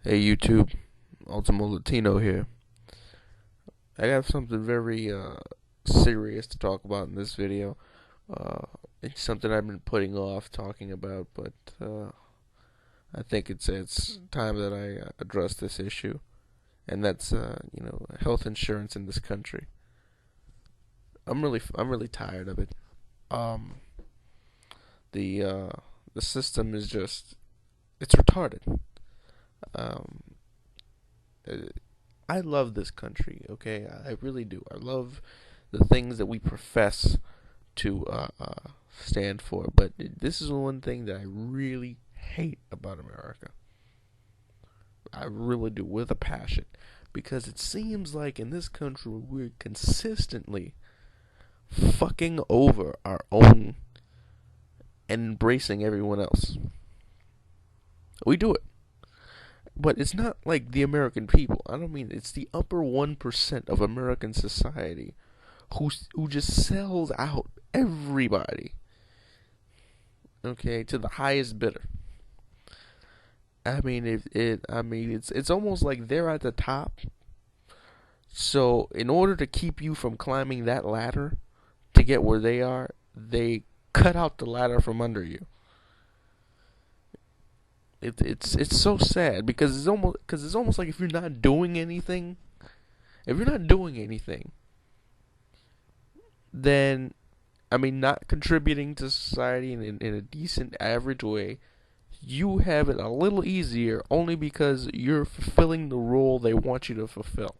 Hey YouTube, Ultimo Latino here. I have something very serious to talk about in this video. Uh, it's something I've been putting off talking about, but I think it's time that I address this issue, and that's health insurance in this country. I'm really tired of it. Um, the uh, the system is just it's retarded. Um, uh, I love this country, okay? I really do. I love the things that we profess to stand for, but this is one thing that I really hate about America. I really do, with a passion, because it seems like in this country we're consistently fucking over our own and embracing everyone else. We do it. But it's not like the American people. I don't mean it's the upper 1% of American society who just sells out everybody, okay, to the highest bidder. It's almost like they're at the top. So in order to keep you from climbing that ladder to get where they are, they cut out the ladder from under you. It's so sad because it's almost like if you're not doing anything, then not contributing to society in a decent average way, you have it a little easier only because you're fulfilling the role they want you to fulfill.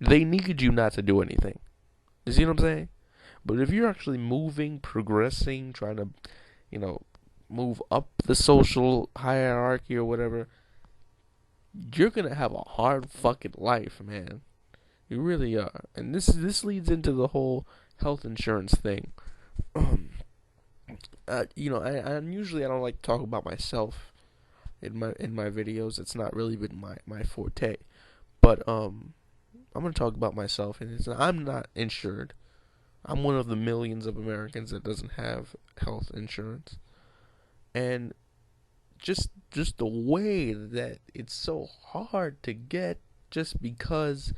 They need you not to do anything. You see what I'm saying? But if you're actually moving, progressing, trying to, you know, move up the social hierarchy or whatever, you're gonna have a hard fucking life, man. You really are. And this leads into the whole health insurance thing. Um, usually I don't like to talk about myself in my videos. It's not really been my forte. But I'm gonna talk about myself, and I'm not insured. I'm one of the millions of Americans that doesn't have health insurance, and just the way that it's so hard to get, just because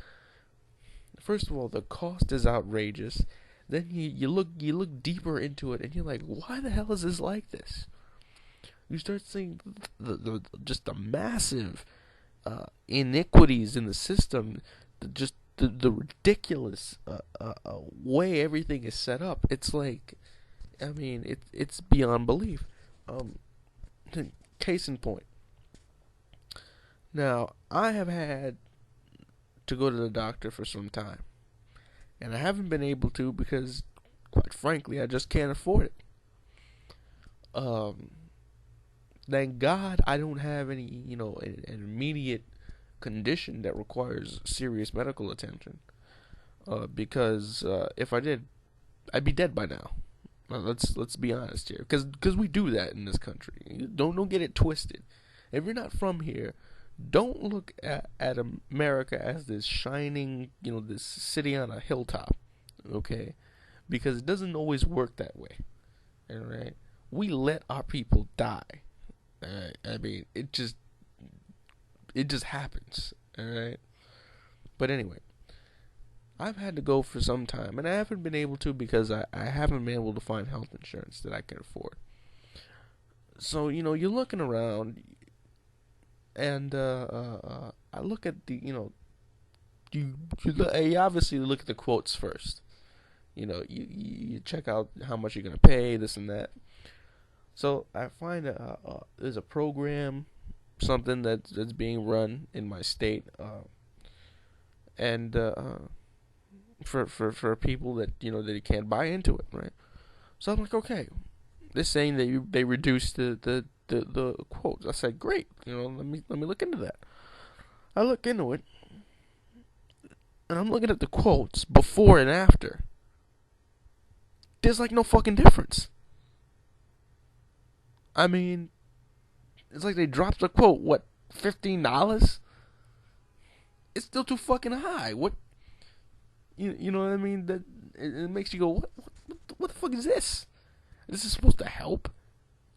first of all the cost is outrageous. Then you look deeper into it, and you're like, why the hell is this like this? You start seeing the massive iniquities in the system, the ridiculous way everything is set up. It's like, it's beyond belief. Um, Case in point. Now, I have had to go to the doctor for some time, and I haven't been able to because, quite frankly, I just can't afford it. Um, Thank God I don't have any, an immediate condition that requires serious medical attention. Because if I did, I'd be dead by now. Let's be honest here, because we do that in this country. Don't get it twisted. If you're not from here, don't look at America as this shining, this city on a hilltop, okay? Because it doesn't always work that way. All right, we let our people die. It just happens. All right, but anyway, I've had to go for some time, and I haven't been able to because I haven't been able to find health insurance that I can afford. So you're looking around, and I look at the you obviously look at the quotes first. You check out how much you're gonna pay, this and that. So I find there's a program, something that's being run in my state, and for people that that you can't buy into it, right? So I'm like, okay, they're saying that they reduced the quotes. I said, great, let me look into that. I look into it, and I'm looking at the quotes before and after. There's like no fucking difference. I mean, it's like they dropped the quote. What, $15? It's still too fucking high. What, you know what I mean? That it makes you go, what the fuck is this? This is supposed to help.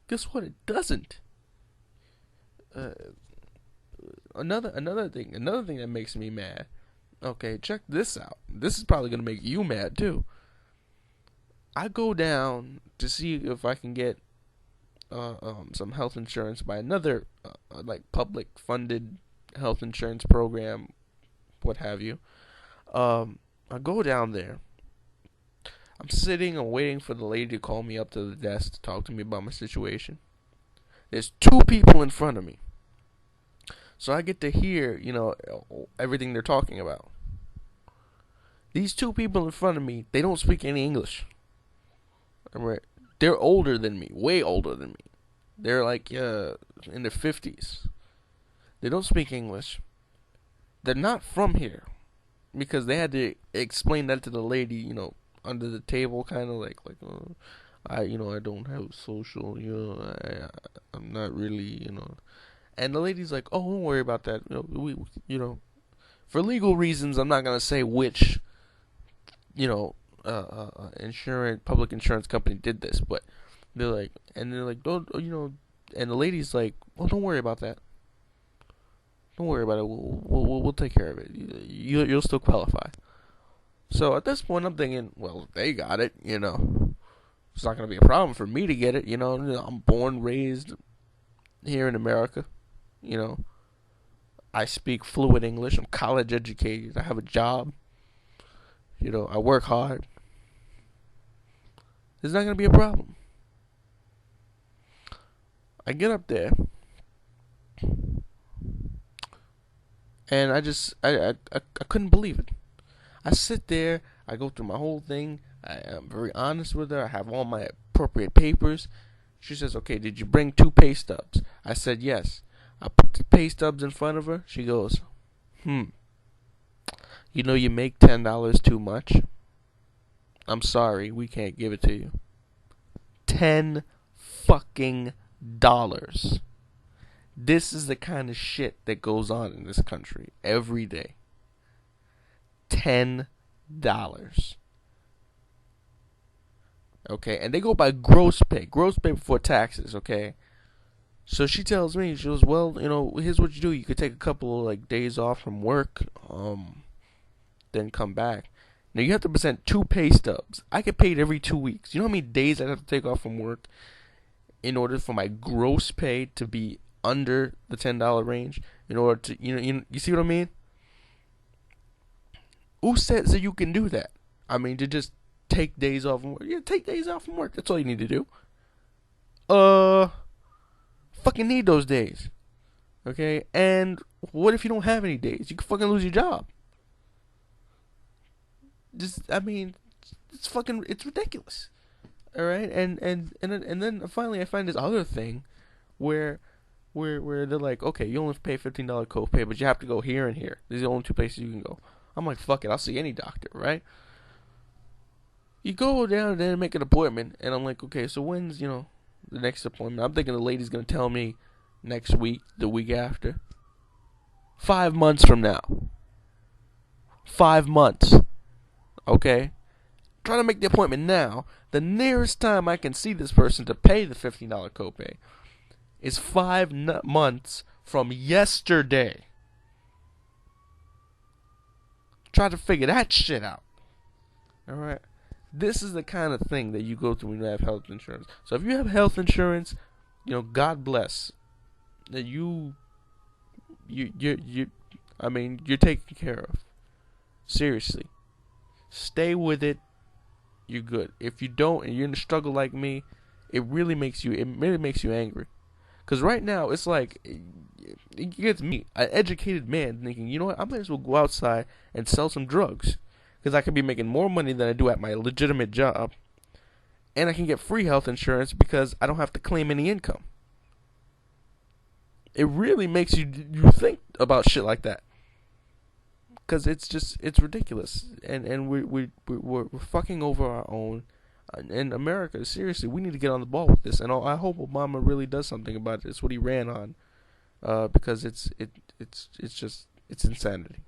Guess what? It doesn't. Uh, another thing that makes me mad. Okay, check this out. This is probably gonna make you mad too. I go down to see if I can get some health insurance by another like public funded health insurance program, what have you. I go down there. I'm sitting and waiting for the lady to call me up to the desk to talk to me about my situation. There's two people in front of me. So I get to hear, everything they're talking about. These two people in front of me, they don't speak any English. Right? They're older than me, way older than me. They're like in their 50s. They don't speak English. They're not from here because they had to explain that to the lady, under the table, kind of like I don't have social, I'm not really, And the lady's like, oh, don't worry about that. For legal reasons, I'm not gonna say which, public insurance company did this, but they're like, don't, and the lady's like, well, don't worry about that. Don't worry about it. We'll take care of it. You'll still qualify. So at this point, I'm thinking, well, they got it. It's not gonna be a problem for me to get it. I'm born, raised here in America. I speak fluent English. I'm college educated. I have a job. I work hard. It's not gonna be a problem. I get up there, and I couldn't believe it. I sit there. I go through my whole thing. I'm very honest with her. I have all my appropriate papers. She says, "Okay, did you bring 2 pay stubs?" I said, "Yes." I put the pay stubs in front of her. She goes, you make $10 too much. I'm sorry, we can't give it to you. $10 fucking dollars. This is the kind of shit that goes on in this country every day. $10. Okay, and they go by gross pay before taxes, okay? So she tells me, she goes, well, here's what you do. You could take a couple of days off from work, then come back. Now you have to present 2 pay stubs. I get paid every 2 weeks. You know how many days I have to take off from work in order for my gross pay to be under the $10 range? In order to, you see what I mean? Who says that you can do that? I mean, to just take days off from work. Yeah, take days off from work. That's all you need to do. Fucking need those days. Okay? And what if you don't have any days? You can fucking lose your job. It's ridiculous. All right? And then finally I find this other thing where they're like, okay, you only have to pay $15 copay, but you have to go here and here. These are the only 2 places you can go. I'm like, fuck it, I'll see any doctor, right? You go down there and make an appointment, and I'm like, okay, so when's, the next appointment? I'm thinking the lady's going to tell me next week, the week after. 5 months from now. 5 months. Okay? Trying to make the appointment now. The nearest time I can see this person to pay the $15 copay is 5 months from yesterday. Try to figure that shit out. Alright? This is the kind of thing that you go through when you have health insurance. So if you have health insurance, God bless. That you're taken care of. Seriously. Stay with it. You're good. If you don't and you're in a struggle like me, it really makes you angry. Because right now, it's like, it gets me, an educated man, thinking, you know what, I might as well go outside and sell some drugs. Because I could be making more money than I do at my legitimate job. And I can get free health insurance because I don't have to claim any income. It really makes you think about shit like that. Because it's ridiculous. And we're fucking over our own. In America, seriously, we need to get on the ball with this. And I hope Obama really does something about it. It's what he ran on. Because it's insanity.